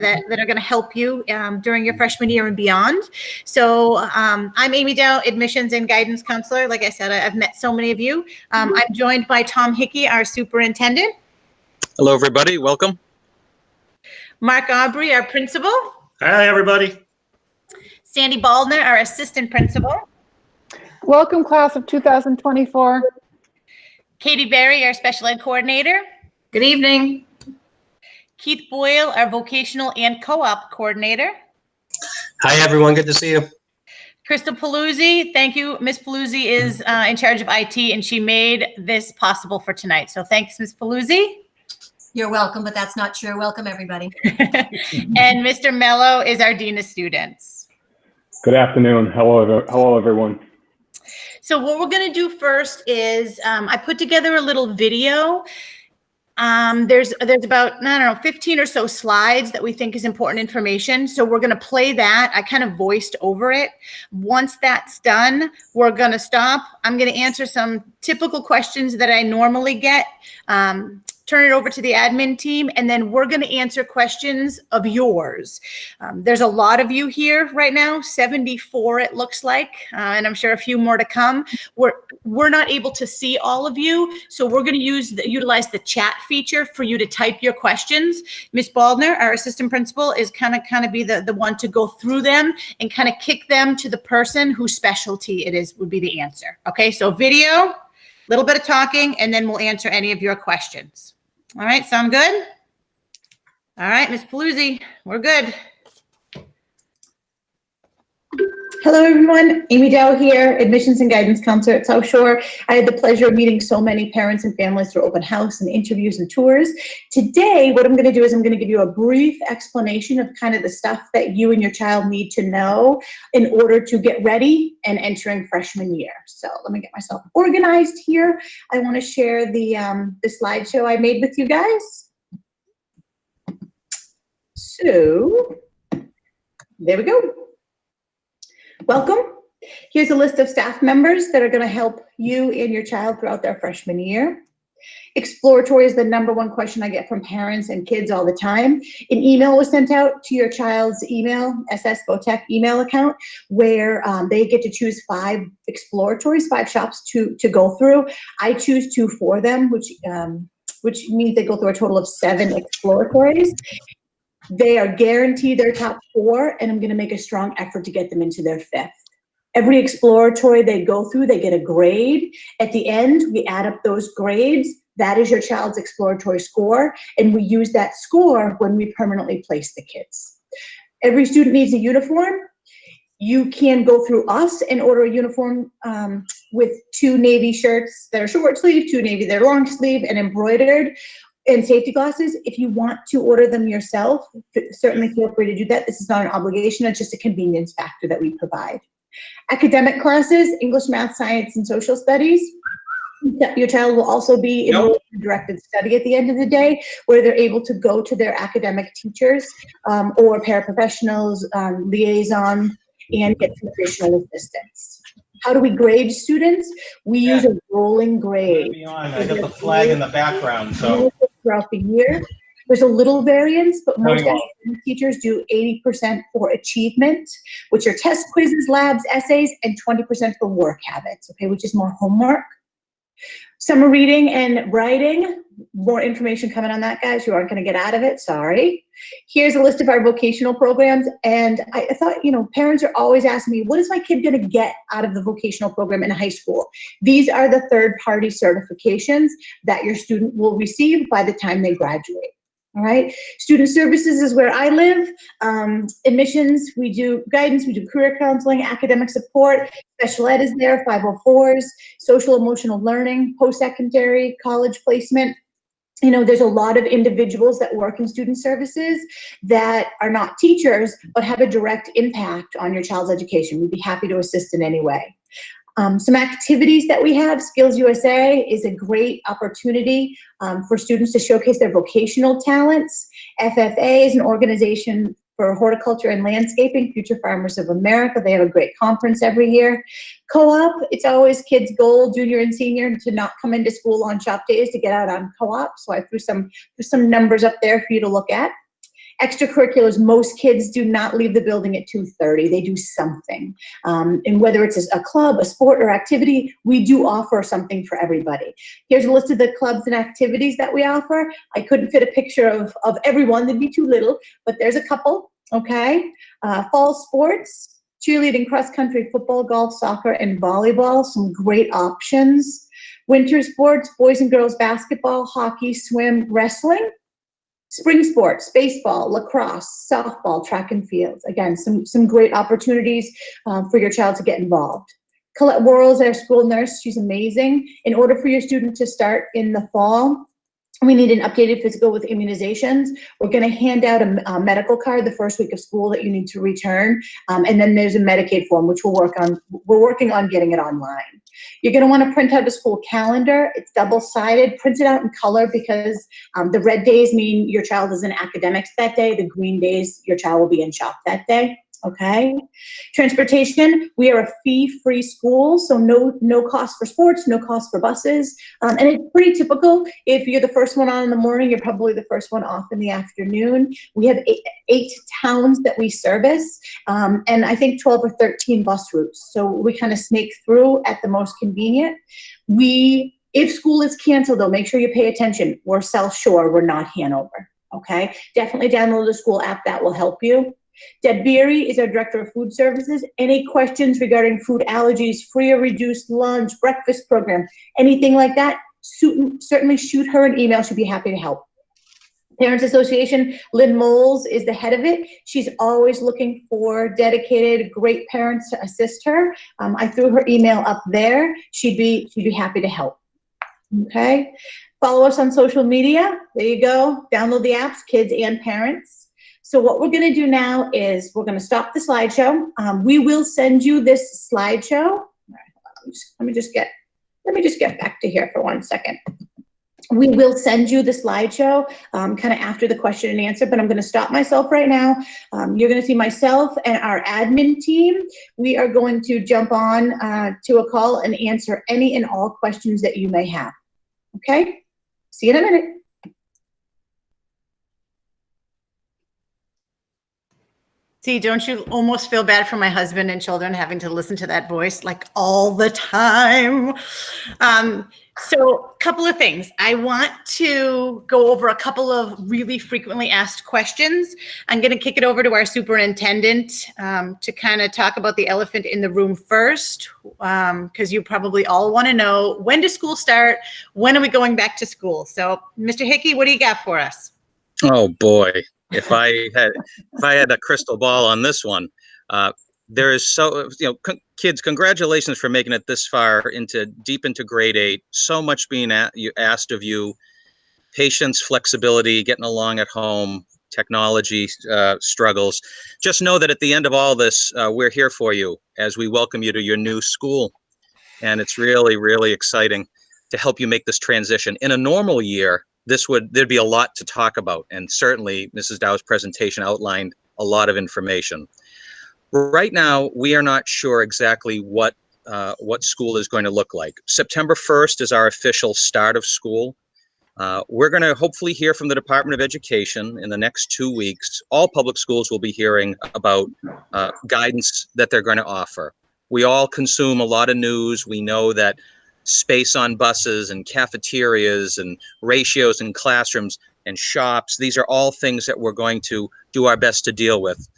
that are going to help you during your freshman year and beyond. So I'm Amy Dow, admissions and guidance counselor. Like I said, I've met so many of you. I'm joined by Tom Hickey, our superintendent. Hello, everybody. Welcome. Mark Aubrey, our principal. Hi, everybody. Sandy Baldner, our assistant principal. Welcome, class of 2024. Katie Berry, our special ed coordinator. Good evening. Keith Boyle, our vocational and co-op coordinator. Hi, everyone. Good to see you. Crystal Paluzzi, thank you. Ms. Paluzzi is in charge of IT, and she made this possible for tonight. So thanks, Ms. Paluzzi. You're welcome, but that's not true. Welcome, everybody. And Mr. Mello is our Dean of Students. Good afternoon. Hello, everyone. So what we're going to do first is I put together a little video. There's about, I don't know, 15 or so slides that we think is important information. So we're going to play that. I kind of voiced over it. Once that's done, we're going to stop. I'm going to answer some typical questions that I normally get. Turn it over to the admin team, and then we're going to answer questions of yours. There's a lot of you here right now, 74 it looks like, and I'm sure a few more to come. We're not able to see all of you, so we're going to utilize the chat feature for you to type your questions. Ms. Baldner, our assistant principal, is kind of be the one to go through them and kind of kick them to the person whose specialty it is would be the answer. Okay, so video, little bit of talking, and then we'll answer any of your questions. All right, sound good? All right, Ms. Paluzzi, we're good. Hello, everyone. Amy Dow here, admissions and guidance counselor at South Shore. I had the pleasure of meeting so many parents and families through open house and interviews and tours. Today, what I'm going to do is I'm going to give you a brief explanation of kind of the stuff that you and your child need to know in order to get ready and entering freshman year. So let me get myself organized here. I want to share the slideshow I made with you guys. So there we go. Welcome. Here's a list of staff members that are going to help you and your child throughout their freshman year. Exploratory is the #1 question I get from parents and kids all the time. An email was sent out to your child's email, SS Votech email account, where they get to choose 5 exploratories, 5 shops to go through. I choose 2 for them, which means they go through a total of 7 exploratories. They are guaranteed their top 4, and I'm going to make a strong effort to get them into their 5th. Every exploratory they go through, they get a grade. At the end, we add up those grades. That is your child's exploratory score, and we use that score when we permanently place the kids. Every student needs a uniform. You can go through us and order a uniform with 2 navy shirts that are short sleeve, 2 navy that are long sleeve and embroidered, and safety glasses. If you want to order them yourself, certainly feel free to do that. This is not an obligation. It's just a convenience factor that we provide. Academic classes, English, math, science, and social studies. Your child will also be enrolled in directed study at the end of the day, where they're able to go to their academic teachers or paraprofessionals, liaison, and get some additional assistance. How do we grade students? We use a rolling grade. I got the flag in the background, so. Throughout the year, there's a little variance, but most teachers do 80% for achievement, which are test quizzes, labs, essays, and 20% for work habits, okay, which is more homework. Summer reading and writing, more information coming on that, guys. You aren't going to get out of it, sorry. Here's a list of our vocational programs, and I thought, parents are always asking me, what is my kid going to get out of the vocational program in high school? These are the third-party certifications that your student will receive by the time they graduate. All right, student services is where I live. Admissions, we do guidance, we do career counseling, academic support, special ed is there, 504s, social emotional learning, post-secondary, college placement. There's a lot of individuals that work in student services that are not teachers, but have a direct impact on your child's education. We'd be happy to assist in any way. Some activities that we have, Skills USA is a great opportunity for students to showcase their vocational talents. FFA is an organization for horticulture and landscaping, Future Farmers of America. They have a great conference every year. Co-op, it's always kids' goal, junior and senior, to not come into school on shop days, to get out on co-op. So I threw some numbers up there for you to look at. Extracurriculars, most kids do not leave the building at 2:30. They do something. And whether it's a club, a sport, or activity, we do offer something for everybody. Here's a list of the clubs and activities that we offer. I couldn't fit a picture of everyone. That'd be too little, but there's a couple, okay? Fall sports, cheerleading, cross-country, football, golf, soccer, and volleyball, some great options. Winter sports, boys and girls basketball, hockey, swim, wrestling. Spring sports, baseball, lacrosse, softball, track and field. Again, some great opportunities for your child to get involved. Colette Worrell is our school nurse. She's amazing. In order for your student to start in the fall, we need an updated physical with immunizations. We're going to hand out a medical card the first week of school that you need to return. And then there's a Medicaid form, which we're working on getting it online. You're going to want to print out a school calendar. It's double-sided. Print it out in color because the red days mean your child is in academics that day. The green days, your child will be in shop that day. Okay. Transportation, we are a fee-free school, so no cost for sports, no cost for buses. And it's pretty typical. If you're the first one on in the morning, you're probably the first one off in the afternoon. We have eight towns that we service, and I think 12 or 13 bus routes. So we kind of snake through at the most convenient. If school is canceled, though, make sure you pay attention. We're South Shore, we're not Hanover. Okay. Definitely download the school app. That will help you. Deb Beery is our Director of Food Services. Any questions regarding food allergies, free or reduced lunch, breakfast program, anything like that, certainly shoot her an email. She'll be happy to help. Parents Association, Lynn Moles is the head of it. She's always looking for dedicated, great parents to assist her. I threw her email up there. She'd be happy to help. Okay. Follow us on social media. There you go. Download the apps, kids and parents. So what we're going to do now is we're going to stop the slideshow. We will send you this slideshow. Let me just get back to here for 1 second. We will send you the slideshow kind of after the question and answer, but I'm going to stop myself right now. You're going to see myself and our admin team. We are going to jump on to a call and answer any and all questions that you may have. Okay? See you in a minute. See, don't you almost feel bad for my husband and children having to listen to that voice like all the time? So a couple of things. I want to go over a couple of really frequently asked questions. I'm going to kick it over to our superintendent to kind of talk about the elephant in the room first, because you probably all want to know, when does school start? When are we going back to school? So Mr. Hickey, what do you got for us? Oh boy, if I had a crystal ball on this one, there is kids, congratulations for making it this far deep into grade 8. So much being asked of you, patience, flexibility, getting along at home, technology struggles. Just know that at the end of all this, we're here for you as we welcome you to your new school. And it's really, really exciting to help you make this transition. In a normal year, there'd be a lot to talk about. And certainly Mrs. Dow's presentation outlined a lot of information. Right now, we are not sure exactly what school is going to look like. September 1st is our official start of school. We're going to hopefully hear from the Department of Education in the next 2 weeks. All public schools will be hearing about guidance that they're going to offer. We all consume a lot of news. We know that space on buses and cafeterias and ratios in classrooms and shops, these are all things that we're going to do our best to deal with.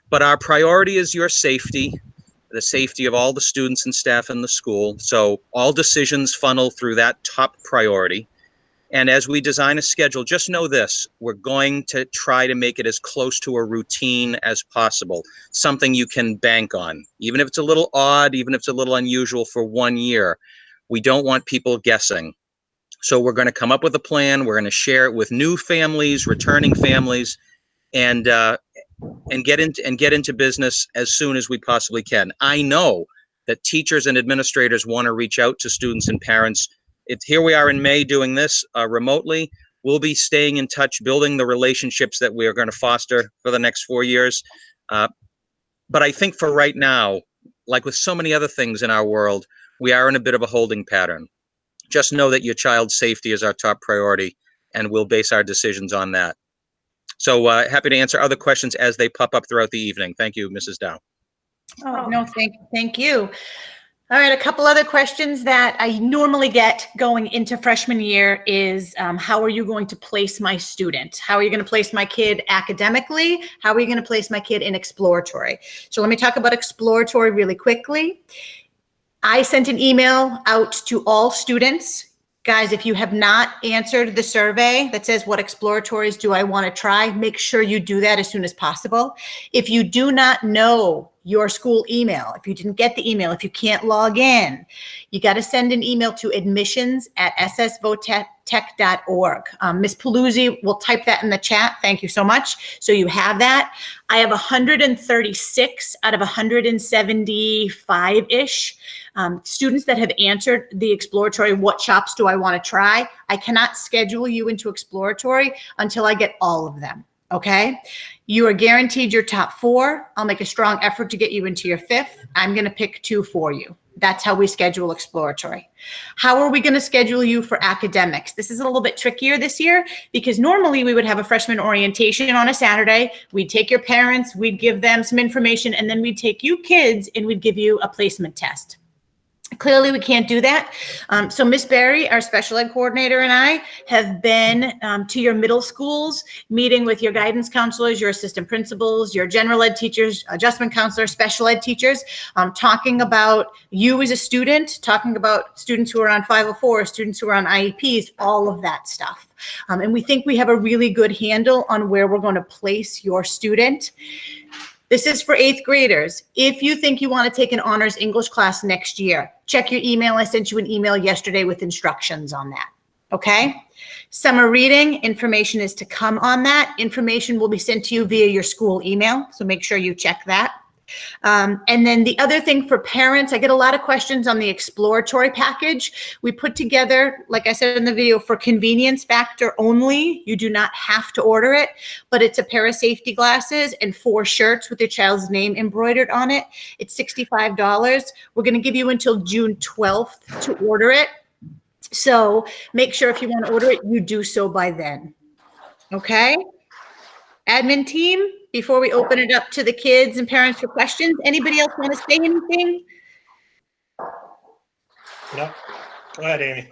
But our priority is your safety, the safety of all the students and staff in the school. So all decisions funnel through that top priority. And as we design a schedule, just know this, we're going to try to make it as close to a routine as possible, something you can bank on. Even if it's a little odd, even if it's a little unusual for 1 year, we don't want people guessing. So we're going to come up with a plan. We're going to share it with new families, returning families, and get into business as soon as we possibly can. I know that teachers and administrators want to reach out to students and parents. Here we are in May doing this remotely. We'll be staying in touch, building the relationships that we are going to foster for the next 4 years. But I think for right now, like with so many other things in our world, we are in a bit of a holding pattern. Just know that your child's safety is our top priority, and we'll base our decisions on that. So happy to answer other questions as they pop up throughout the evening. Thank you, Mrs. Dow. Oh, no, thank you. All right, a couple other questions that I normally get going into freshman year is, how are you going to place my student? How are you going to place my kid academically? How are you going to place my kid in exploratory? So let me talk about exploratory really quickly. I sent an email out to all students. Guys, if you have not answered the survey that says what exploratories do I want to try, make sure you do that as soon as possible. If you do not know your school email, if you didn't get the email, if you can't log in, you got to send an email to admissions@ssvotech.org. Ms. Paluzzi will type that in the chat. Thank you so much. So you have that. I have 136 out of 175-ish students that have answered the exploratory, what shops do I want to try? I cannot schedule you into exploratory until I get all of them, okay? You are guaranteed your top 4. I'll make a strong effort to get you into your 5th. I'm going to pick 2 for you. That's how we schedule exploratory. How are we going to schedule you for academics? This is a little bit trickier this year because normally we would have a freshman orientation on a Saturday. We'd take your parents, we'd give them some information, and then we'd take you kids and we'd give you a placement test. Clearly, we can't do that. So Miss Barry, our special ed coordinator, and I have been to your middle schools, meeting with your guidance counselors, your assistant principals, your general ed teachers, adjustment counselors, special ed teachers, talking about you as a student, talking about students who are on 504, students who are on IEPs, all of that stuff. And we think we have a really good handle on where we're going to place your student. This is for 8th graders. If you think you want to take an honors English class next year, check your email. I sent you an email yesterday with instructions on that, okay? Summer reading, information is to come on that. Information will be sent to you via your school email, so make sure you check that. And then the other thing for parents, I get a lot of questions on the exploratory package. We put together, like I said in the video, for convenience factor only. You do not have to order it, but it's a pair of safety glasses and 4 shirts with your child's name embroidered on it. It's $65. We're going to give you until June 12th to order it. So make sure if you want to order it, you do so by then. Okay? Admin team, before we open it up to the kids and parents for questions, anybody else want to say anything? No. Go ahead, Amy.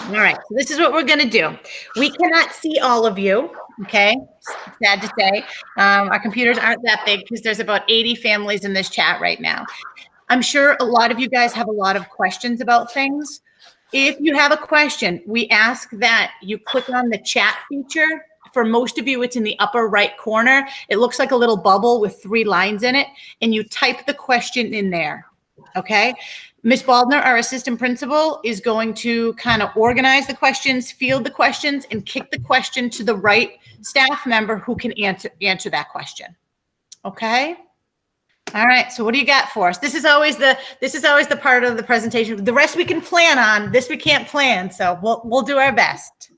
All right, so this is what we're going to do. We cannot see all of you, okay? Sad to say. Our computers aren't that big because there's about 80 families in this chat right now. I'm sure a lot of you guys have a lot of questions about things. If you have a question, we ask that you click on the chat feature. For most of you, it's in the upper right corner. It looks like a little bubble with 3 lines in it, and you type the question in there, okay? Ms. Baldner, our assistant principal, is going to kind of organize the questions, field the questions, and kick the question to the right staff member who can answer that question, okay? All right, so what do you got for us? This is always the part of the presentation. The rest we can plan on. This we can't plan, so we'll do our best.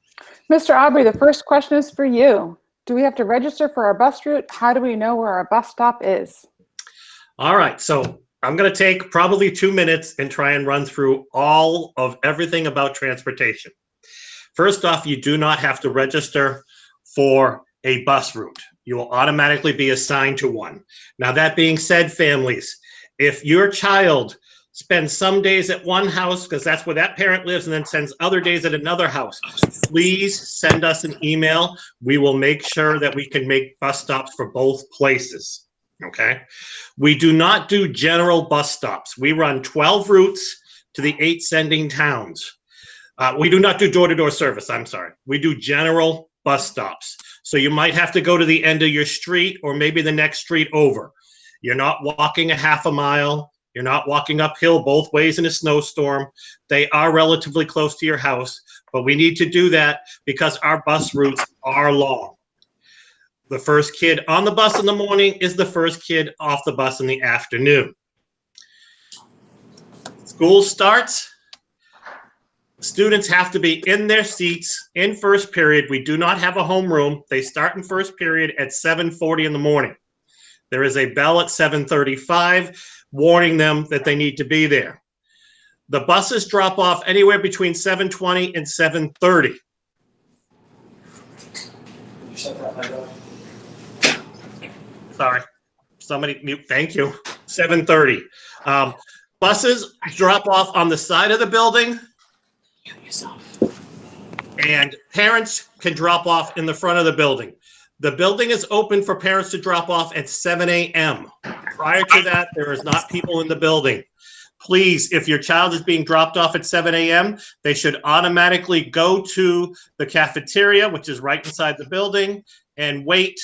Mr. Aubrey, the first question is for you. Do we have to register for our bus route? How do we know where our bus stop is? All right, so I'm going to take probably 2 minutes and try and run through all of everything about transportation. First off, you do not have to register for a bus route. You will automatically be assigned to one. Now, that being said, families, if your child spends some days at one house, because that's where that parent lives, and then spends other days at another house, please send us an email. We will make sure that we can make bus stops for both places, okay? We do not do general bus stops. We run 12 routes to the 8 sending towns. We do not do door-to-door service, I'm sorry. We do general bus stops. So you might have to go to the end of your street or maybe the next street over. You're not walking a half a mile. You're not walking uphill both ways in a snowstorm. They are relatively close to your house, but we need to do that because our bus routes are long. The first kid on the bus in the morning is the first kid off the bus in the afternoon. School starts. Students have to be in their seats in first period. We do not have a homeroom. They start in first period at 7:40 in the morning. There is a bell at 7:35 warning them that they need to be there. The buses drop off anywhere between 7:20 and 7:30. Sorry, somebody mute, thank you. 7:30. Buses drop off on the side of the building. And parents can drop off in the front of the building. The building is open for parents to drop off at 7 a.m. Prior to that, there is not people in the building. Please, if your child is being dropped off at 7 a.m., they should automatically go to the cafeteria, which is right inside the building, and wait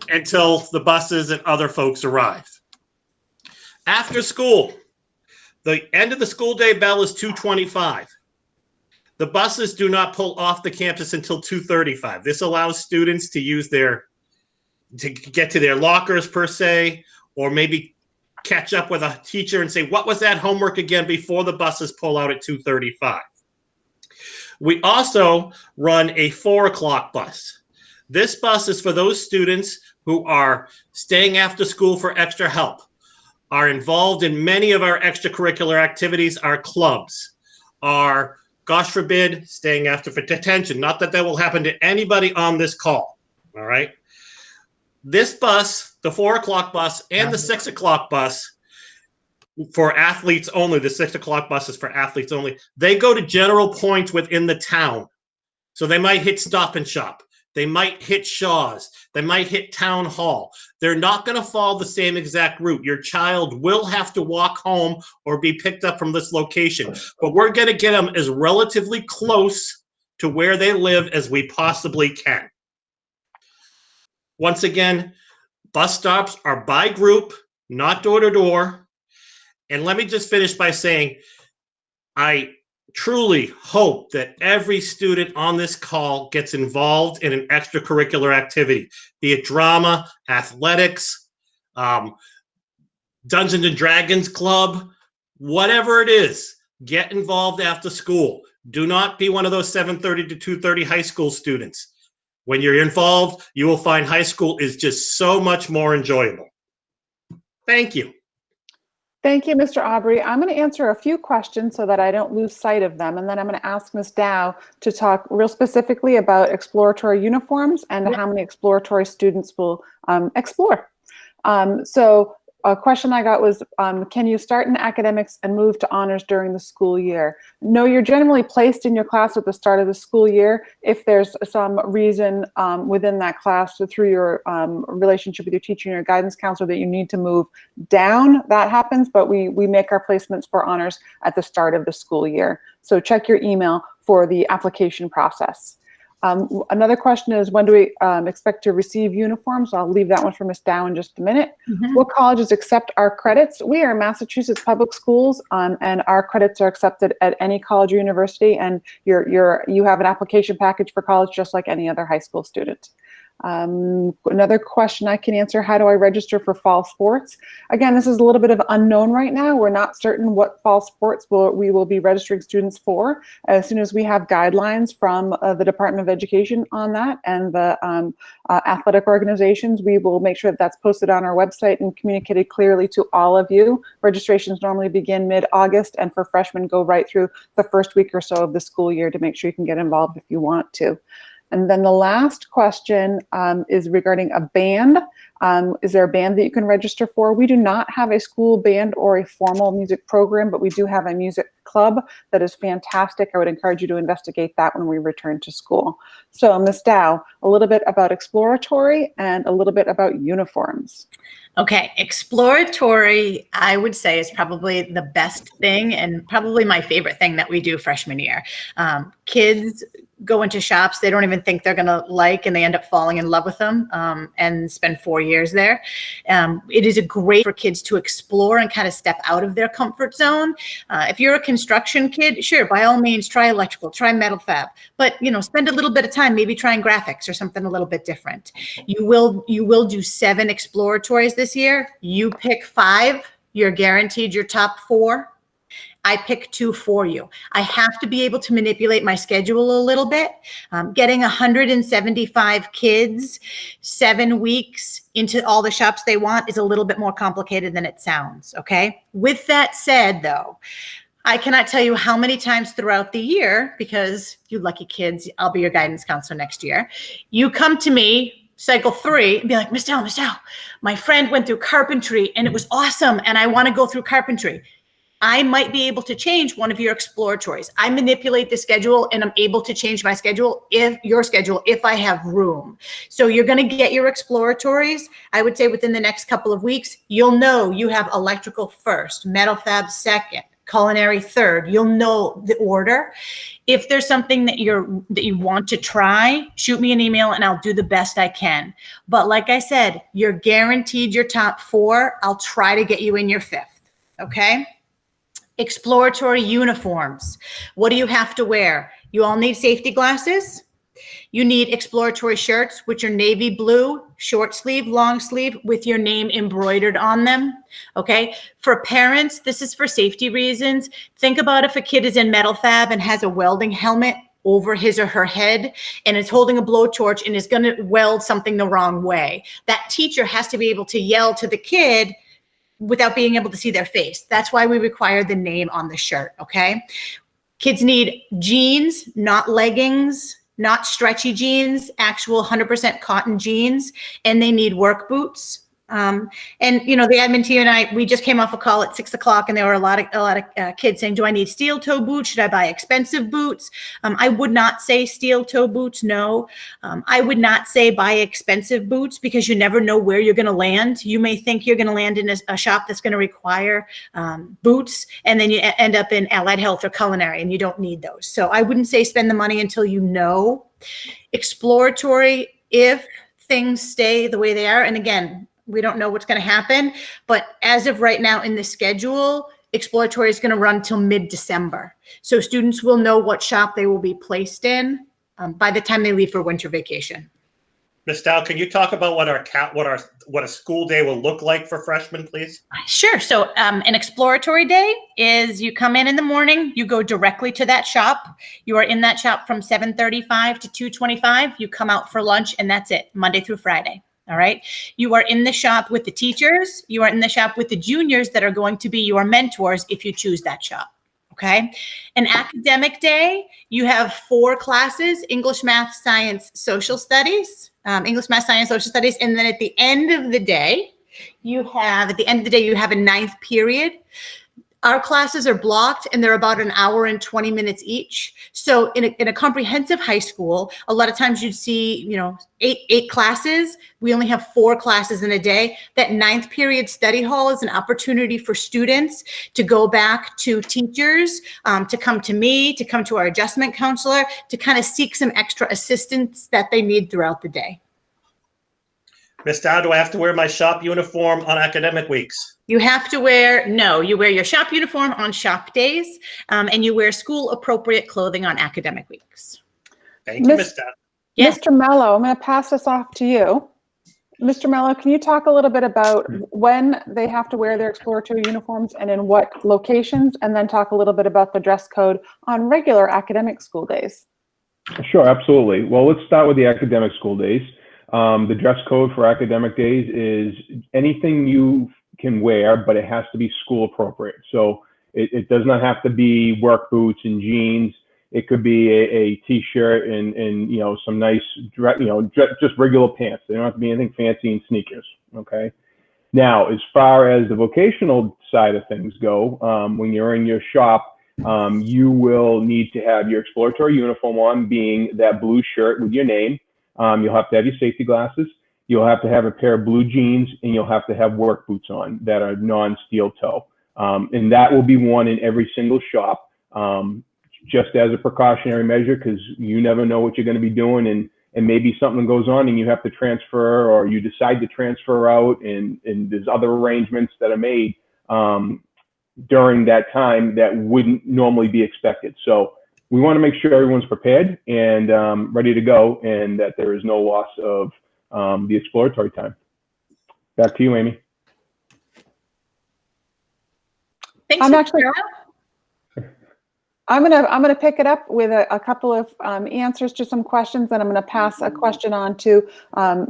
until the buses and other folks arrive. After school, the end of the school day bell is 2:25. The buses do not pull off the campus until 2:35. This allows students to to get to their lockers per se, or maybe catch up with a teacher and say, what was that homework again, before the buses pull out at 2:35. We also run a 4 o'clock bus. This bus is for those students who are staying after school for extra help, are involved in many of our extracurricular activities, our clubs, are, gosh forbid, staying after for detention. Not that that will happen to anybody on this call, all right? This bus, the 4 o'clock bus and the 6 o'clock bus, for athletes only, the 6 o'clock bus is for athletes only, they go to general points within the town. So they might hit Stop and Shop. They might hit Shaw's. They might hit Town Hall. They're not going to follow the same exact route. Your child will have to walk home or be picked up from this location. But we're going to get them as relatively close to where they live as we possibly can. Once again, bus stops are by group, not door to door. And let me just finish by saying, I truly hope that every student on this call gets involved in an extracurricular activity, be it drama, athletics, Dungeons and Dragons Club, whatever it is, get involved after school. Do not be one of those 7:30 to 2:30 high school students. When you're involved, you will find high school is just so much more enjoyable. Thank you. Thank you, Mr. Aubrey. I'm going to answer a few questions so that I don't lose sight of them. And then I'm going to ask Ms. Dow to talk real specifically about exploratory uniforms and how many exploratory students will explore. So a question I got was, can you start in academics and move to honors during the school year? No, you're generally placed in your class at the start of the school year. If there's some reason within that class, so through your relationship with your teacher and your guidance counselor, that you need to move down, that happens, but we make our placements for honors at the start of the school year. So check your email for the application process. Another question is, when do we expect to receive uniforms? I'll leave that one for Ms. Dow in just a minute. What colleges accept our credits? We are Massachusetts Public Schools, and our credits are accepted at any college or university, and you have an application package for college just like any other high school student. Another question I can answer, how do I register for fall sports? Again, this is a little bit of unknown right now. We're not certain what fall sports we will be registering students for. As soon as we have guidelines from the Department of Education on that and the athletic organizations, we will make sure that that's posted on our website and communicated clearly to all of you. Registrations normally begin mid-August, and for freshmen go right through the first week or so of the school year to make sure you can get involved if you want to. And then the last question is regarding a band. Is there a band that you can register for? We do not have a school band or a formal music program, but we do have a music club that is fantastic. I would encourage you to investigate that when we return to school. So Ms. Dow, a little bit about exploratory and a little bit about uniforms. Okay, exploratory, I would say, is probably the best thing and probably my favorite thing that we do freshman year. Kids go into shops they don't even think they're going to like, and they end up falling in love with them and spend 4 years there. It is a great for kids to explore and kind of step out of their comfort zone. If you're a construction kid, sure, by all means, try electrical, try metal fab, but spend a little bit of time maybe trying graphics or something a little bit different. You will do 7 exploratories this year. You pick 5, you're guaranteed your top 4. I pick 2 for you. I have to be able to manipulate my schedule a little bit. Getting 175 kids 7 weeks into all the shops they want is a little bit more complicated than it sounds, okay? With that said, though, I cannot tell you how many times throughout the year, because you lucky kids, I'll be your guidance counselor next year. You come to me, cycle 3, and be like, Miss Dow, my friend went through carpentry and it was awesome, and I want to go through carpentry. I might be able to change one of your exploratories. I manipulate the schedule and I'm able to change my schedule, if I have room. So you're going to get your exploratories. I would say within the next couple of weeks, you'll know you have electrical first, metal fab second, culinary third. You'll know the order. If there's something that you want to try, shoot me an email and I'll do the best I can. But like I said, you're guaranteed your top 4. I'll try to get you in your 5th. Okay? Exploratory uniforms. What do you have to wear? You all need safety glasses. You need exploratory shirts, which are navy blue, short sleeve, long sleeve, with your name embroidered on them. Okay. For parents, this is for safety reasons. Think about if a kid is in metal fab and has a welding helmet over his or her head and is holding a blowtorch and is going to weld something the wrong way. That teacher has to be able to yell to the kid without being able to see their face. That's why we require the name on the shirt, okay? Kids need jeans, not leggings, not stretchy jeans, actual 100% cotton jeans, and they need work boots. And you know, the admin team and I, we just came off a call at 6 o'clock, and there were a lot of kids saying, "Do I need steel toe boots? Should I buy expensive boots?" I would not say steel toe boots. No, I would not say buy expensive boots, because you never know where you're going to land. You may think you're going to land in a shop that's going to require boots, and then you end up in allied health or culinary, and you don't need those. So I wouldn't say spend the money until you know. Exploratory, if things stay the way they are, and again, we don't know what's going to happen, but as of right now in the schedule, exploratory is going to run till mid-December. So students will know what shop they will be placed in by the time they leave for winter vacation. Ms. Dow, can you talk about what a school day will look like for freshmen, please? Sure. So an exploratory day is you come in the morning, you go directly to that shop. You are in that shop from 7:35 to 2:25. You come out for lunch, and that's it, Monday through Friday. All right. You are in the shop with the teachers. You are in the shop with the juniors that are going to be your mentors if you choose that shop. Okay. An academic day, you have 4 classes: English, math, science, social studies, English, math, science, social studies. And then at the end of the day, you have a 9th period. Our classes are blocked, and they're about an hour and 20 minutes each. So in a comprehensive high school, a lot of times you'd see, 8 classes. We only have 4 classes in a day. That 9th period study hall is an opportunity for students to go back to teachers, to come to me, to come to our adjustment counselor, to kind of seek some extra assistance that they need throughout the day. Ms. Dow, do I have to wear my shop uniform on academic weeks? You have to you wear your shop uniform on shop days, and you wear school appropriate clothing on academic weeks. Thank you, Ms. Dow. Yes. Mr. Mello, I'm going to pass this off to you. Mr. Mello, can you talk a little bit about when they have to wear their exploratory uniforms and in what locations, and then talk a little bit about the dress code on regular academic school days? Sure, absolutely. Well, let's start with the academic school days. The dress code for academic days is anything you can wear, but it has to be school appropriate. So it does not have to be work boots and jeans. It could be a t-shirt and some nice just regular pants. They don't have to be anything fancy and sneakers. Okay. Now, as far as the vocational side of things go, when you're in your shop, you will need to have your exploratory uniform on, being that blue shirt with your name. You'll have to have your safety glasses. You'll have to have a pair of blue jeans, and you'll have to have work boots on that are non-steel toe. And that will be worn in every single shop, just as a precautionary measure, because you never know what you're going to be doing, and maybe something goes on and you have to transfer, or you decide to transfer out, and there's other arrangements that are made during that time that wouldn't normally be expected. So we want to make sure everyone's prepared and ready to go, and that there is no loss of the exploratory time. Back to you, Amy. Thanks. I'm gonna pick it up with a couple of answers to some questions, and I'm gonna pass a question on to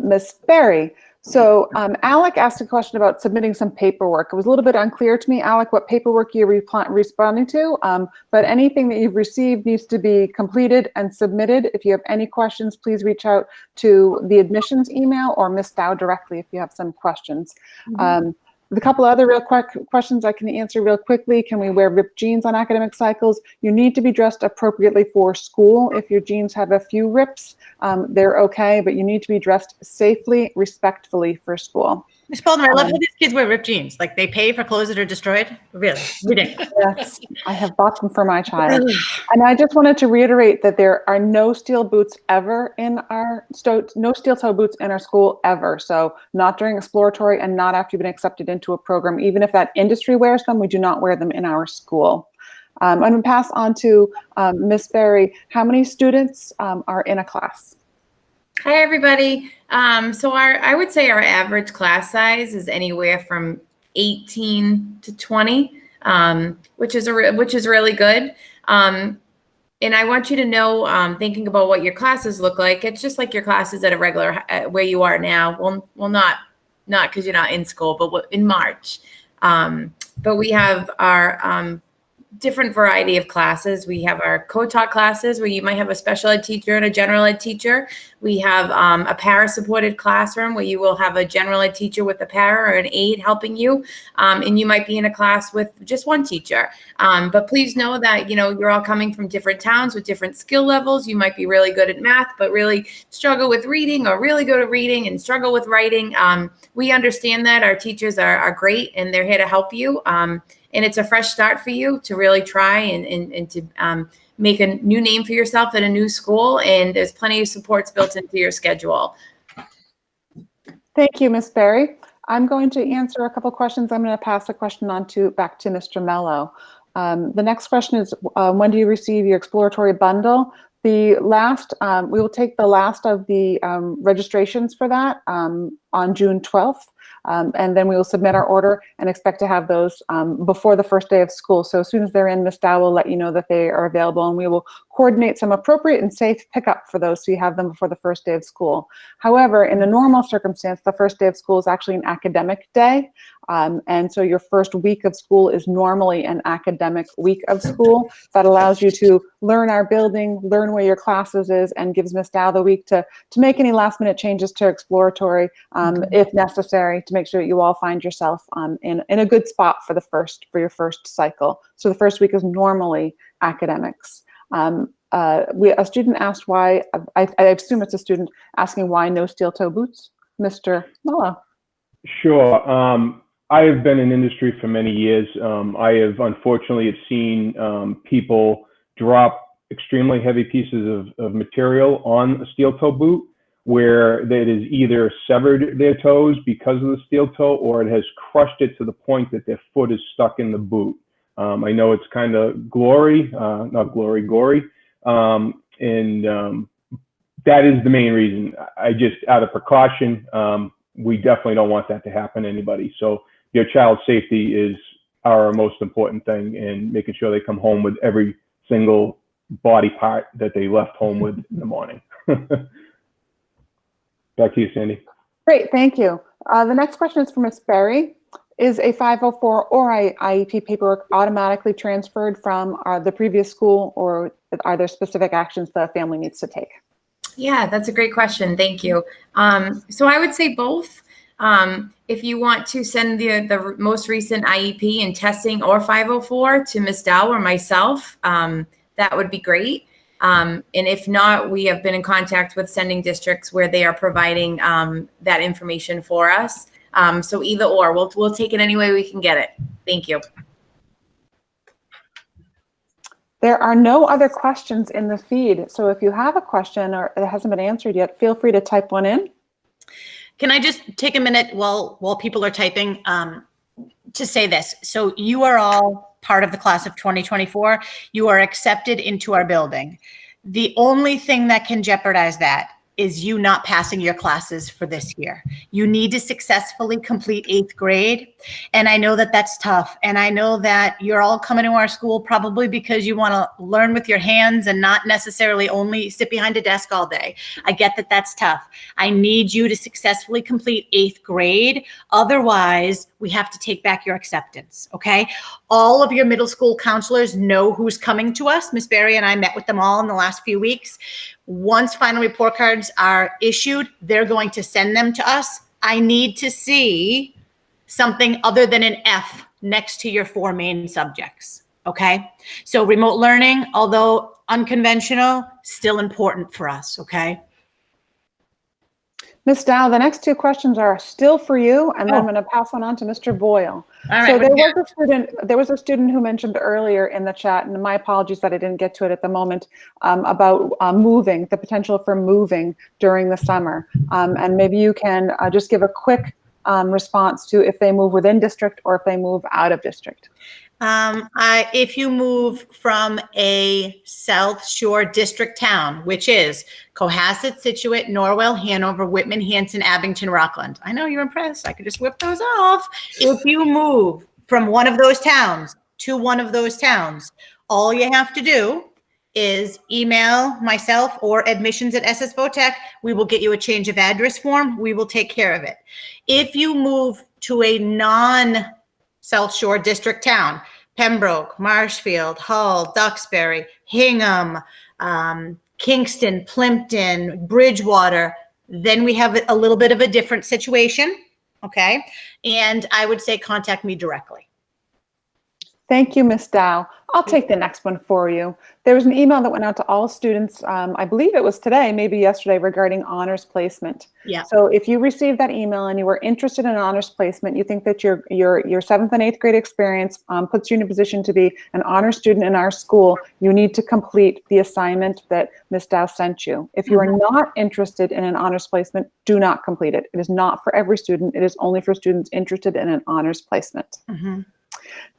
Ms. Berry. So Alec asked a question about submitting some paperwork. It was a little bit unclear to me, Alec, what paperwork you're responding to, but anything that you've received needs to be completed and submitted. If you have any questions, please reach out to the admissions email or Ms. Dow directly if you have some questions. The couple other real quick questions I can answer real quickly. Can we wear ripped jeans on academic cycles? You need to be dressed appropriately for school. If your jeans have a few rips, they're okay, but you need to be dressed safely, respectfully for school. Ms. Baldwin, I love how these kids wear ripped jeans. Like they pay for clothes that are destroyed. Really ridiculous. Yes, I have bought them for my child. And I just wanted to reiterate that there are no steel boots ever in our, no steel toe boots in our school ever. So not during exploratory and not after you've been accepted into a program. Even if that industry wears them, we do not wear them in our school. I'm going to pass on to Ms. Berry. How many students are in a class? Hi, everybody. So I would say our average class size is anywhere from 18 to 20, which is really good. And I want you to know, thinking about what your classes look like, it's just like your classes at a regular, where you are now. Well, not because you're not in school, but in March. But we have our different variety of classes. We have our co-taught classes where you might have a special ed teacher and a general ed teacher. We have a para-supported classroom where you will have a general ed teacher with a para or an aide helping you. And you might be in a class with just one teacher. But please know that, you're all coming from different towns with different skill levels. You might be really good at math, but really struggle with reading, or really good at reading and struggle with writing. We understand that. Our teachers are great and they're here to help you. And it's a fresh start for you to really try and to make a new name for yourself at a new school. And there's plenty of supports built into your schedule. Thank you, Ms. Berry. I'm going to answer a couple questions. I'm going to pass the question on back to Mr. Mello. The next question is, when do you receive your exploratory bundle? We will take the last of the registrations for that on June 12th. And then we will submit our order and expect to have those before the first day of school. So as soon as they're in, Ms. Dow will let you know that they are available, and we will coordinate some appropriate and safe pickup for those so you have them before the first day of school. However, in a normal circumstance, the first day of school is actually an academic day. And so your first week of school is normally an academic week of school that allows you to learn our building, learn where your classes is, and gives Ms. Dow the week to make any last minute changes to exploratory if necessary, to make sure that you all find yourself in a good spot for your first cycle. So the first week is normally academics. A student asked why, I assume it's a student asking why no steel toe boots. Mr. Mello. Sure. I have been in industry for many years. I have unfortunately seen people drop extremely heavy pieces of material on a steel toe boot, where it has either severed their toes because of the steel toe, or it has crushed it to the point that their foot is stuck in the boot. I know it's kind of gory. And that is the main reason. I just, out of precaution, we definitely don't want that to happen to anybody. So your child's safety is our most important thing, and making sure they come home with every single body part that they left home with in the morning. Back to you, Sandy. Great, thank you. The next question is from Ms. Berry. Is a 504 or IEP paperwork automatically transferred from the previous school, or are there specific actions the family needs to take? Yeah, that's a great question. Thank you. So I would say both. If you want to send the most recent IEP and testing or 504 to Ms. Dow or myself, that would be great. And if not, we have been in contact with sending districts where they are providing that information for us. So either or, we'll take it any way we can get it. Thank you. There are no other questions in the feed. So if you have a question or it hasn't been answered yet, feel free to type one in. Can I just take a minute while people are typing to say this? So you are all part of the class of 2024. You are accepted into our building. The only thing that can jeopardize that is you not passing your classes for this year. You need to successfully complete 8th grade. And I know that that's tough. And I know that you're all coming to our school probably because you want to learn with your hands and not necessarily only sit behind a desk all day. I get that that's tough. I need you to successfully complete 8th grade. Otherwise, we have to take back your acceptance, okay? All of your middle school counselors know who's coming to us. Miss Barry and I met with them all in the last few weeks. Once final report cards are issued, they're going to send them to us. I need to see something other than an F next to your 4 main subjects, okay? So remote learning, although unconventional, still important for us, okay? Ms. Dow, the next 2 questions are still for you, and then I'm going to pass one on to Mr. Boyle. All right, So what do you there was a student who mentioned earlier in the chat, and my apologies that I didn't get to it at the moment, about moving, the potential for moving during the summer. And maybe you can just give a quick response to if they move within district or if they move out of district. If you move from a South Shore district town, which is Cohasset, Situate, Norwell, Hanover, Whitman, Hanson, Abington, Rockland. I know you're impressed. I could just whip those off. If you move from one of those towns to one of those towns, all you have to do is email myself or admissions@ssvotech. We will get you a change of address form. We will take care of it. If you move to a non-South Shore district town, Pembroke, Marshfield, Hull, Duxbury, Hingham, Kingston, Plimpton, Bridgewater, then we have a little bit of a different situation, okay? And I would say contact me directly. Thank you, Ms. Dow. I'll take the next one for you. There was an email that went out to all students, I believe it was today, maybe yesterday, regarding honors placement. Yeah. So if you received that email and you were interested in honors placement, you think that your 7th and 8th grade experience puts you in a position to be an honor student in our school, you need to complete the assignment that Ms. Dow sent you. If you are not interested in an honors placement, do not complete it. It is not for every student. It is only for students interested in an honors placement.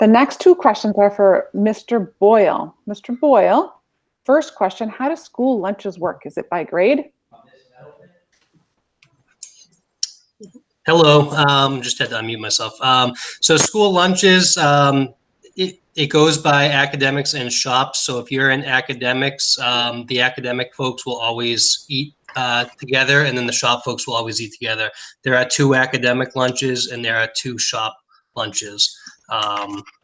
The next 2 questions are for Mr. Boyle. Mr. Boyle, first question, how do school lunches work? Is it by grade? Hello, just had to unmute myself. So school lunches, it goes by academics and shops. So if you're in academics, the academic folks will always eat together, and then the shop folks will always eat together. There are 2 academic lunches and there are 2 shop lunches.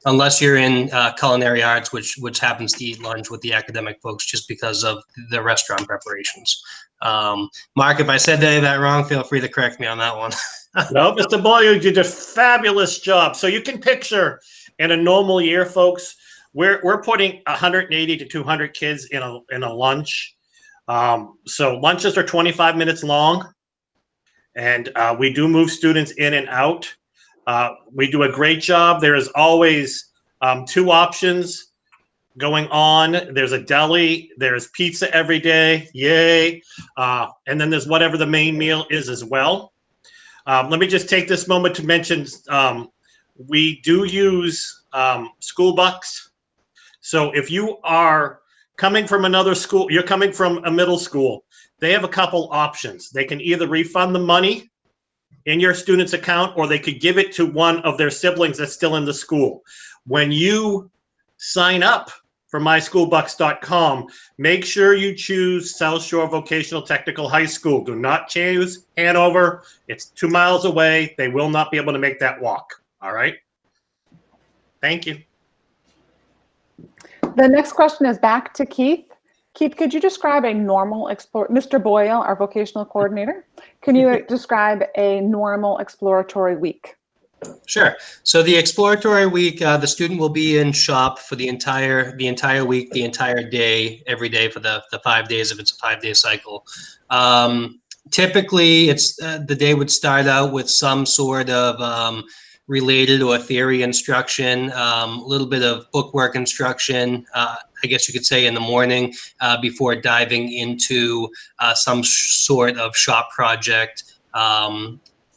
Unless you're in culinary arts, which happens to eat lunch with the academic folks just because of the restaurant preparations. Mark, if I said any of that wrong, feel free to correct me on that one. No, Mr. Boyle, you did a fabulous job. So you can picture in a normal year, folks, we're putting 180 to 200 kids in a lunch. So lunches are 25 minutes long, and we do move students in and out. We do a great job. There is always 2 options going on. There's a deli, there's pizza every day, yay. And then there's whatever the main meal is as well. Let me just take this moment to mention we do use school bucks. So if you are coming from another school, you're coming from a middle school, they have a couple options. They can either refund the money in your student's account, or they could give it to one of their siblings that's still in the school. When you sign up for myschoolbucks.com, make sure you choose South Shore Vocational Technical High School. Do not choose Hanover. It's 2 miles away. They will not be able to make that walk. All right. Thank you. The next question is back to Keith. Keith, could you describe a normal Mr. Boyle, our vocational coordinator, can you describe a normal exploratory week? Sure. So the exploratory week, the student will be in shop for the entire week, the entire day, every day for the 5 days if it's a 5-day cycle. Typically, it's the day would start out with some sort of related or theory instruction, a little bit of bookwork instruction, I guess you could say in the morning before diving into some sort of shop project.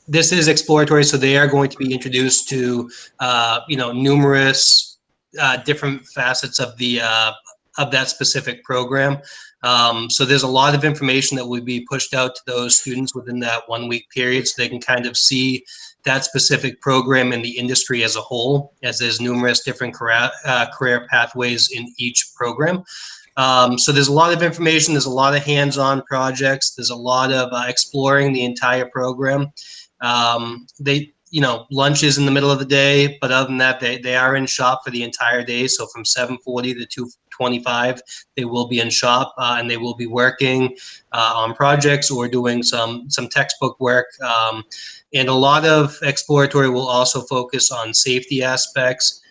This is exploratory, so they are going to be introduced to numerous different facets of the of that specific program. So there's a lot of information that will be pushed out to those students within that 1 week period, so they can kind of see that specific program and the industry as a whole, as there's numerous different career pathways in each program. So there's a lot of information, there's a lot of hands-on projects, there's a lot of exploring the entire program. Lunch is in the middle of the day, but other than that, they are in shop for the entire day. So from 7:40 to 2:25, they will be in shop, and they will be working on projects or doing some textbook work. And a lot of exploratory will also focus on safety aspects,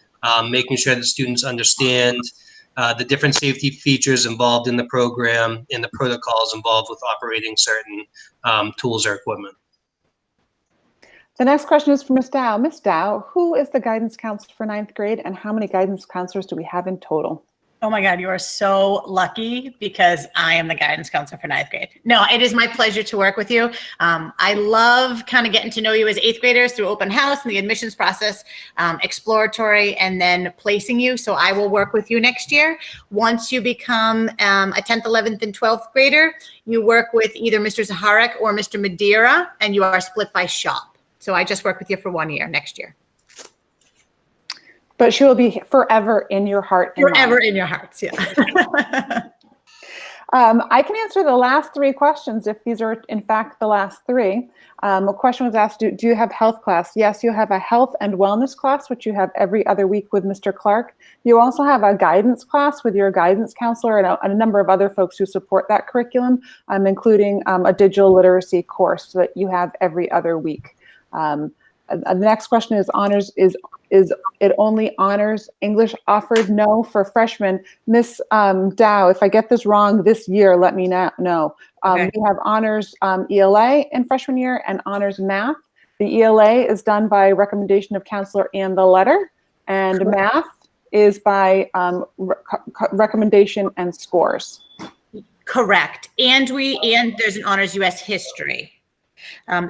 making sure that students understand the different safety features involved in the program and the protocols involved with operating certain tools or equipment. The next question is for Ms. Dow. Ms. Dow, who is the guidance counselor for 9th grade, and how many guidance counselors do we have in total? Oh my God, you are so lucky because I am the guidance counselor for 9th grade. No, it is my pleasure to work with you. I love kind of getting to know you as 8th graders through open house and the admissions process, exploratory, and then placing you. So I will work with you next year. Once you become a 10th, 11th, and 12th grader, you work with either Mr. Zaharek or Mr. Madeira, and you are split by shop. So I just work with you for 1 year next year. But she will be forever in your heart. And Forever mind. in your hearts, yeah. I can answer the last 3 questions if these are in fact the last 3. A question was asked, do you have health class? Yes, you have a health and wellness class, which you have every other week with Mr. Clark. You also have a guidance class with your guidance counselor and a number of other folks who support that curriculum, including a digital literacy course that you have every other week. The next question is honors, is it only honors English offered? No, for freshmen. Miss Dow, if I get this wrong this year, let me know. Okay. We have honors ELA in freshman year and honors math. The ELA is done by recommendation of counselor and the letter, and Correct. math is by recommendation and scores. Correct. And there's an honors US history.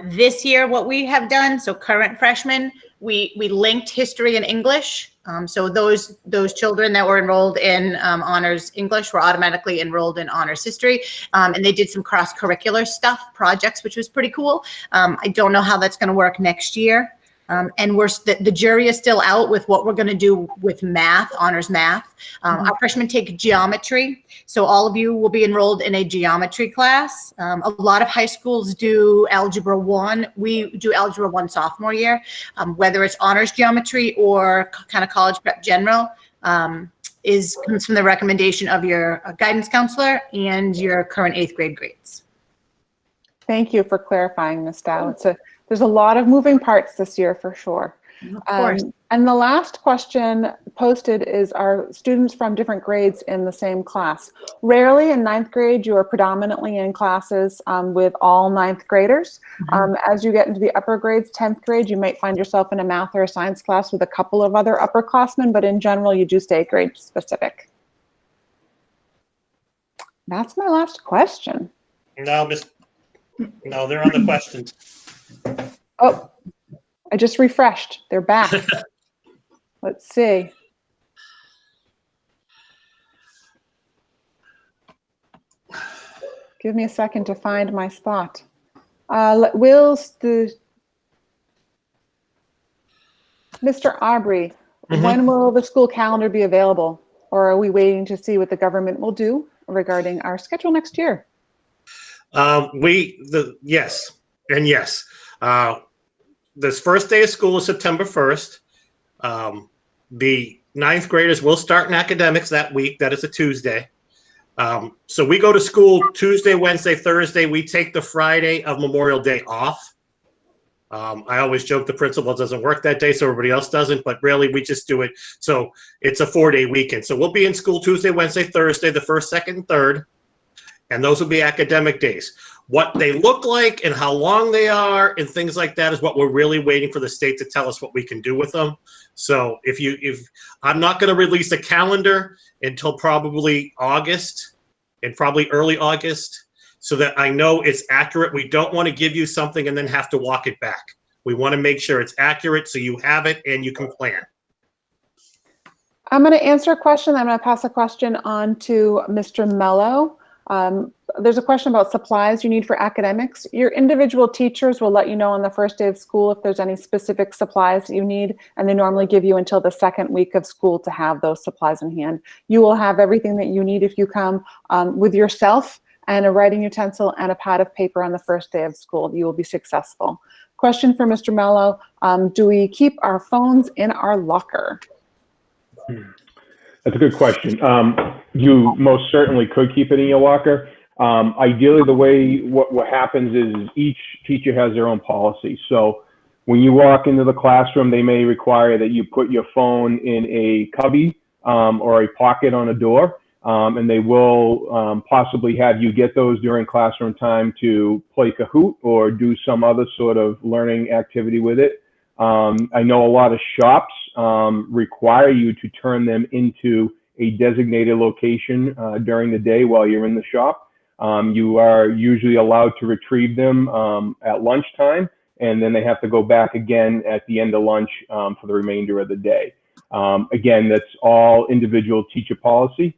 This year, what we have done, so current freshmen, we linked history and English. So those children that were enrolled in honors English were automatically enrolled in honors history. And they did some cross-curricular stuff, projects, which was pretty cool. I don't know how that's going to work next year. And the jury is still out with what we're going to do with math, honors math. Our freshmen take geometry. So all of you will be enrolled in a geometry class. A lot of high schools do Algebra 1. We do Algebra 1 sophomore year, whether it's honors geometry or kind of college prep general. Comes from the recommendation of your guidance counselor and your current 8th grade grades. Thank you for clarifying, Ms. Dow. There's a lot of moving parts this year for sure. Of course. And the last question posted is, are students from different grades in the same class? Rarely in 9th grade, you are predominantly in classes with all 9th graders. As you get into the upper grades, 10th grade, you might find yourself in a math or a science class with a couple of other upperclassmen, but in general, you do stay grade specific. That's my last question. No, they're on the questions. Oh, I just refreshed. They're back. Let's see. Give me a second to find my spot. Mr. Aubrey, when will the school calendar be available? Or are we waiting to see what the government will do regarding our schedule next year? Yes, and yes. This first day of school is September 1st. The 9th graders will start in academics that week. That is a Tuesday. So we go to school Tuesday, Wednesday, Thursday. We take the Friday of Memorial Day off. I always joke the principal doesn't work that day, so everybody else doesn't, but really we just do it. So it's a 4-day weekend. So we'll be in school Tuesday, Wednesday, Thursday, the 1st, 2nd, and 3rd. And those will be academic days. What they look like and how long they are and things like that is what we're really waiting for the state to tell us what we can do with them. So if I'm not going to release a calendar until probably August and probably early August, so that I know it's accurate. We don't want to give you something and then have to walk it back. We want to make sure it's accurate so you have it and you can plan. I'm going to answer a question. I'm going to pass a question on to Mr. Mello. There's a question about supplies you need for academics. Your individual teachers will let you know on the first day of school if there's any specific supplies that you need, and they normally give you until the second week of school to have those supplies in hand. You will have everything that you need if you come with yourself and a writing utensil and a pad of paper on the first day of school. You will be successful. Question for Mr. Mello, do we keep our phones in our locker? That's a good question. You most certainly could keep it in your locker. Ideally, the way what happens is each teacher has their own policy. So when you walk into the classroom, they may require that you put your phone in a cubby or a pocket on a door, and they will possibly have you get those during classroom time to play Kahoot or do some other sort of learning activity with it. I know a lot of shops require you to turn them into a designated location during the day while you're in the shop. You are usually allowed to retrieve them at lunchtime, and then they have to go back again at the end of lunch for the remainder of the day. Again, that's all individual teacher policy.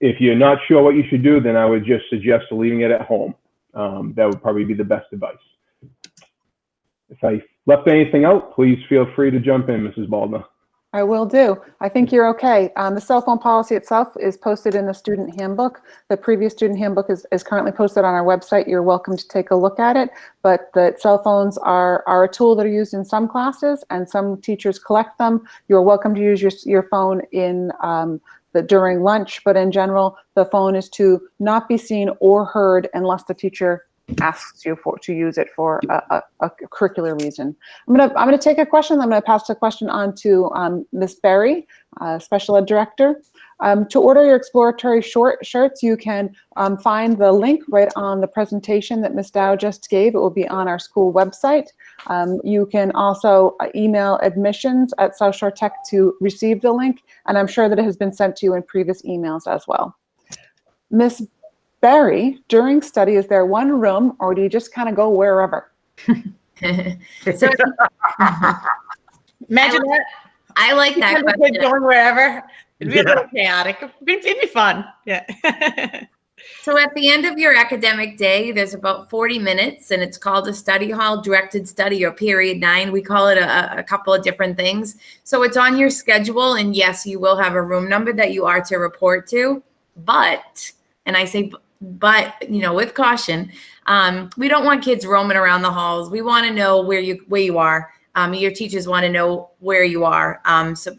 If you're not sure what you should do, then I would just suggest leaving it at home. That would probably be the best advice. If I left anything out, please feel free to jump in, Mrs. Baldner. I will do. I think you're okay. The cell phone policy itself is posted in the student handbook. The previous student handbook is currently posted on our website. You're welcome to take a look at it. But the cell phones are a tool that are used in some classes, and some teachers collect them. You're welcome to use your phone in during lunch, but in general, the phone is to not be seen or heard unless the teacher asks you to use it for a curricular reason. I'm gonna take a question. I'm gonna pass the question on to Ms. Berry, Special Ed Director. To order your exploratory shirts, you can find the link right on the presentation that Ms. Dow just gave. It will be on our school website. You can also email admissions@South Shore Tech to receive the link, and I'm sure that it has been sent to you in previous emails as well. Ms. Barry, during study, is there one room, or do you just kind of go wherever? Imagine that. I like that question. Going wherever. It'd be a little chaotic. It'd be fun. Yeah. So at the end of your academic day, there's about 40 minutes, and it's called a study hall, directed study, or period 9. We call it a couple of different things. So it's on your schedule, and yes, you will have a room number that you are to report to. But, and I say but, you know, with caution, we don't want kids roaming around the halls. We want to know where you are. Your teachers want to know where you are.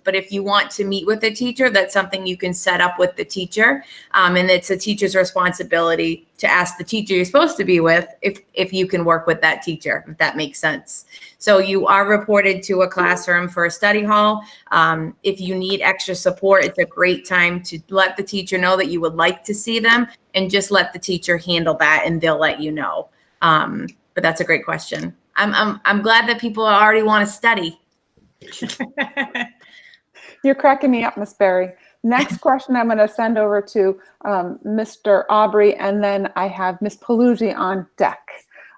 But if you want to meet with a teacher, that's something you can set up with the teacher. And it's a teacher's responsibility to ask the teacher you're supposed to be with if you can work with that teacher, if that makes sense. So you are reported to a classroom for a study hall. If you need extra support, it's a great time to let the teacher know that you would like to see them, and just let the teacher handle that, and they'll let you know. But that's a great question. I'm glad that people already want to study. You're cracking me up, Miss Berry. Next question I'm going to send over to Mr. Aubrey, and then I have Miss Paluzzi on deck.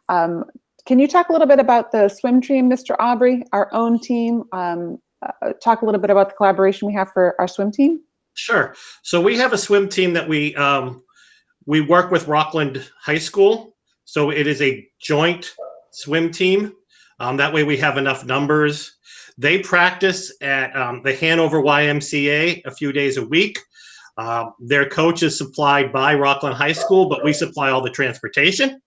Can you talk a little bit about the swim team, Mr. Aubrey, our own team? Talk a little bit about the collaboration we have for our swim team? Sure. So we have a swim team that we work with Rockland High School. So it is a joint swim team. That way we have enough numbers. They practice at the Hanover YMCA a few days a week. Their coach is supplied by Rockland High School, but we supply all the transportation.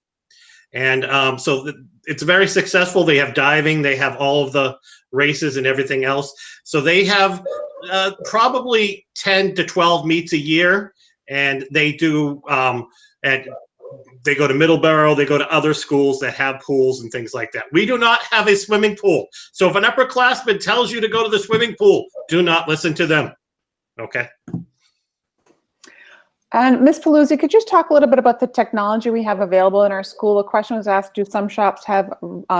And so it's very successful. They have diving, they have all of the races and everything else. So they have probably 10 to 12 meets a year, and they do they go to Middleborough, they go to other schools that have pools and things like that. We do not have a swimming pool. So if an upperclassman tells you to go to the swimming pool, do not listen to them. Okay. And Ms. Paluzzi, could you just talk a little bit about the technology we have available in our school? A question was asked, do some shops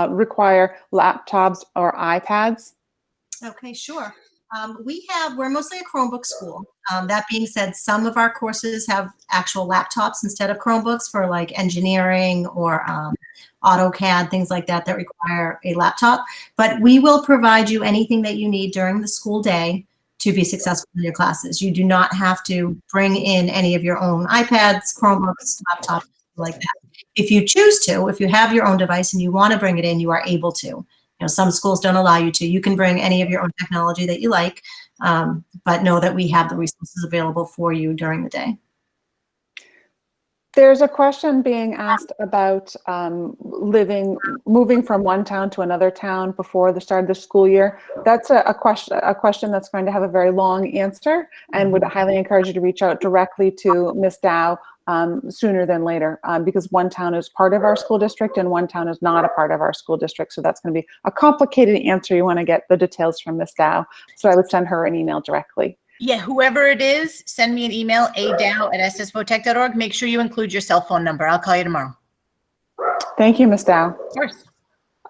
require laptops or iPads? Okay, sure. We're mostly a Chromebook school. That being said, some of our courses have actual laptops instead of Chromebooks for like engineering or AutoCAD, things like that require a laptop. But we will provide you anything that you need during the school day. to be successful in your classes. You do not have to bring in any of your own iPads, Chromebooks, laptops, like that. If you choose to, if you have your own device and you want to bring it in, you are able to. You know, some schools don't allow you to. You can bring any of your own technology that you like, but know that we have the resources available for you during the day. There's a question being asked about moving from one town to another town before the start of the school year. That's a question that's going to have a very long answer, and would highly encourage you to reach out directly to Ms. Dow sooner than later, because one town is part of our school district and one town is not a part of our school district. So that's going to be a complicated answer. You want to get the details from Ms. Dow. So I would send her an email directly. Yeah, whoever it is, send me an email, adow@ssvotech.org. Make sure you include your cell phone number. I'll call you tomorrow. Thank you, Ms. Dow. Of course.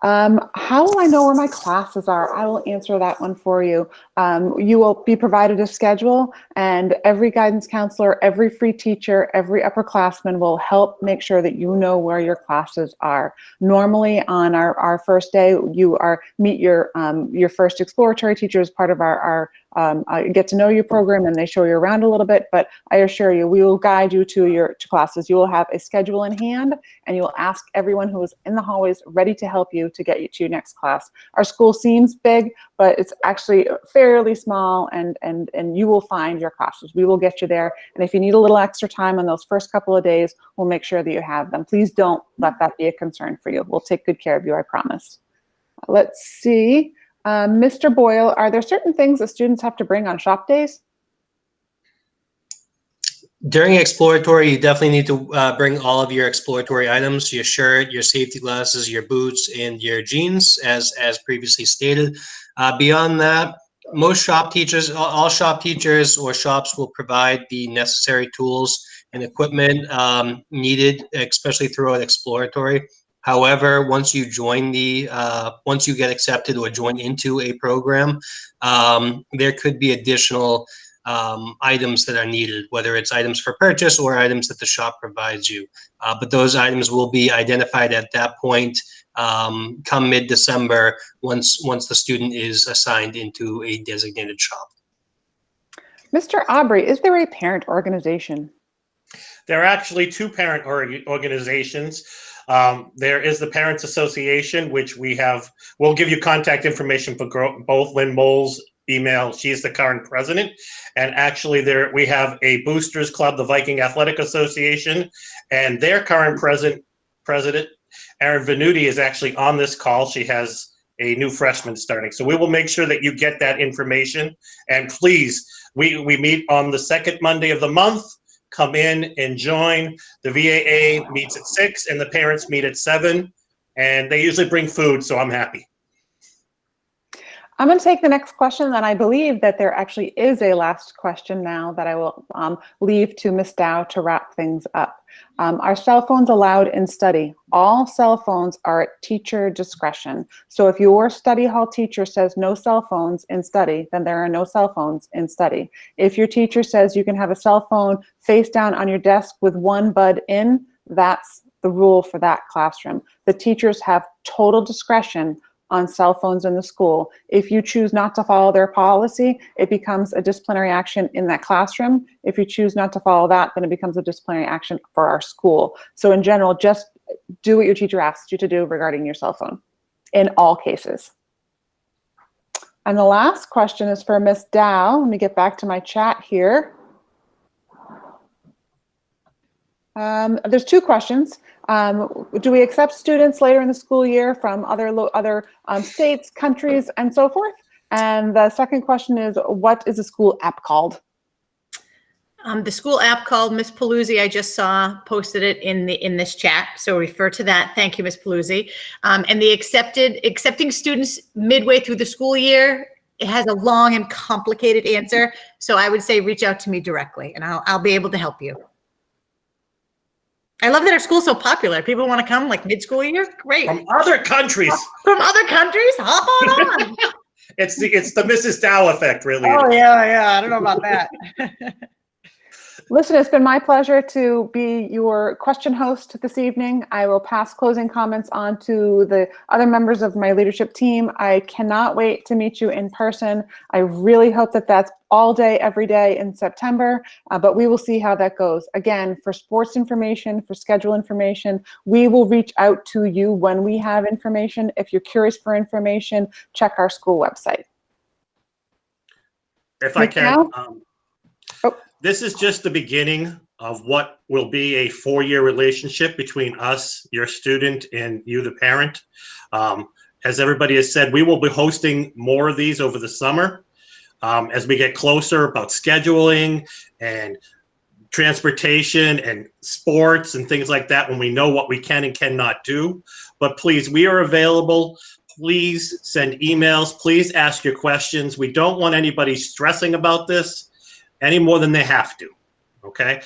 How will I know where my classes are? I will answer that one for you. You will be provided a schedule, and every guidance counselor, every free teacher, every upperclassman will help make sure that you know where your classes are. Normally on our first day, you meet your first exploratory teacher as part of our get to know you program, and they show you around a little bit, but I assure you, we will guide you to your classes. You will have a schedule in hand, and you will ask everyone who is in the hallways ready to help you to get you to your next class. Our school seems big, but it's actually fairly small, and you will find your classes. We will get you there, and if you need a little extra time on those first couple of days, we'll make sure that you have them. Please don't let that be a concern for you. We'll take good care of you, I promise. Let's see. Mr. Boyle, are there certain things that students have to bring on shop days? During exploratory, you definitely need to bring all of your exploratory items, your shirt, your safety glasses, your boots, and your jeans, as previously stated. Beyond that, most shop teachers, all shop teachers or shops will provide the necessary tools and equipment needed, especially throughout exploratory. However, once you join once you get accepted or join into a program, there could be additional items that are needed, whether it's items for purchase or items that the shop provides you. But those items will be identified at that point come mid-December once the student is assigned into a designated shop. Mr. Aubrey, is there a parent organization? There are actually two parent organizations. There is the Parents Association, which we'll give you contact information for both Lynn Moll's email. She's the current president. And actually we have a Boosters Club, the Viking Athletic Association, and their current president, Erin Venuti, is actually on this call. She has a new freshman starting. So we will make sure that you get that information. And please, we meet on the second Monday of the month. Come in and join. The VAA meets at 6 and the parents meet at 7, and they usually bring food, so I'm happy. I'm going to take the next question, and I believe that there actually is a last question now that I will leave to Ms. Dow to wrap things up. Are cell phones allowed in study? All cell phones are at teacher discretion. So if your study hall teacher says no cell phones in study, then there are no cell phones in study. If your teacher says you can have a cell phone face down on your desk with one bud in, that's the rule for that classroom. The teachers have total discretion on cell phones in the school. If you choose not to follow their policy, it becomes a disciplinary action in that classroom. If you choose not to follow that, then it becomes a disciplinary action for our school. So in general, just do what your teacher asks you to do regarding your cell phone in all cases. And the last question is for Ms. Dow. Let me get back to my chat here. There's two questions. Do we accept students later in the school year from other states, countries, and so forth? And the second question is, what is the school app called? The school app called Miss Paluzzi, I just saw posted it in this chat, so refer to that. Thank you, Miss Paluzzi. And the accepting students midway through the school year, it has a long and complicated answer. So I would say reach out to me directly, and I'll be able to help you. I love that our school's so popular. People want to come like mid-school year. Great. From other countries. From other countries? Hop on. It's the Mrs. Dow effect, really. Oh, yeah. I don't know about that. Listen, it's been my pleasure to be your question host this evening. I will pass closing comments on to the other members of my leadership team. I cannot wait to meet you in person. I really hope that that's all day, every day in September, but we will see how that goes. Again, for sports information, for schedule information, we will reach out to you when we have information. If you're curious for information, check our school website. If I can, Oh. This is just the beginning of what will be a 4-year relationship between us, your student, and you, the parent. As everybody has said, we will be hosting more of these over the summer as we get closer about scheduling and transportation and sports and things like that, when we know what we can and cannot do. But please, we are available. Please send emails. Please ask your questions. We don't want anybody stressing about this any more than they have to, okay?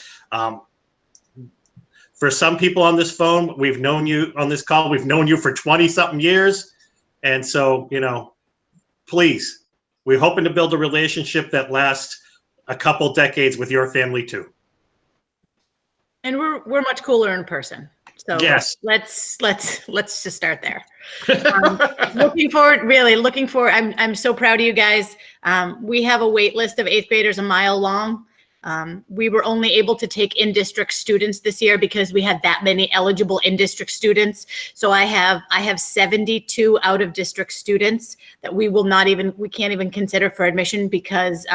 For some people on this phone, we've known you on this call, we've known you for 20-something years. And so, you know, please, we're hoping to build a relationship that lasts a couple decades with your family too. And we're much cooler in person. So yes, let's just start there. Looking forward. I'm so proud of you guys. We have a wait list of 8th graders a mile long. We were only able to take in-district students this year because we had that many eligible in-district students. So I have 72 out-of-district students that we can't even consider for admission because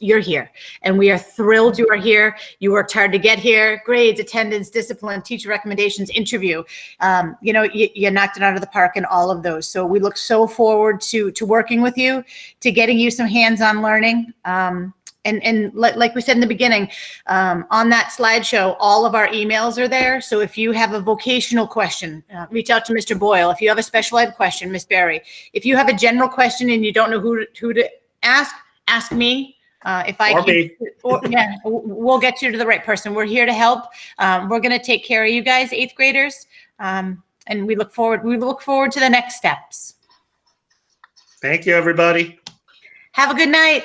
you're here, and we are thrilled you are here. You worked hard to get here. Grades, attendance, discipline, teacher recommendations, interview. You knocked it out of the park in all of those. So we look so forward to working with you, to getting you some hands-on learning. And like we said in the beginning, on that slideshow, all of our emails are there. So if you have a vocational question, reach out to Mr. Boyle. If you have a special ed question, Miss Barry. If you have a general question and you don't know who to ask me. We'll get you to the right person. We're here to help. We're going to take care of you guys, 8th graders. And we look forward to the next steps. Thank you, everybody. Have a good night.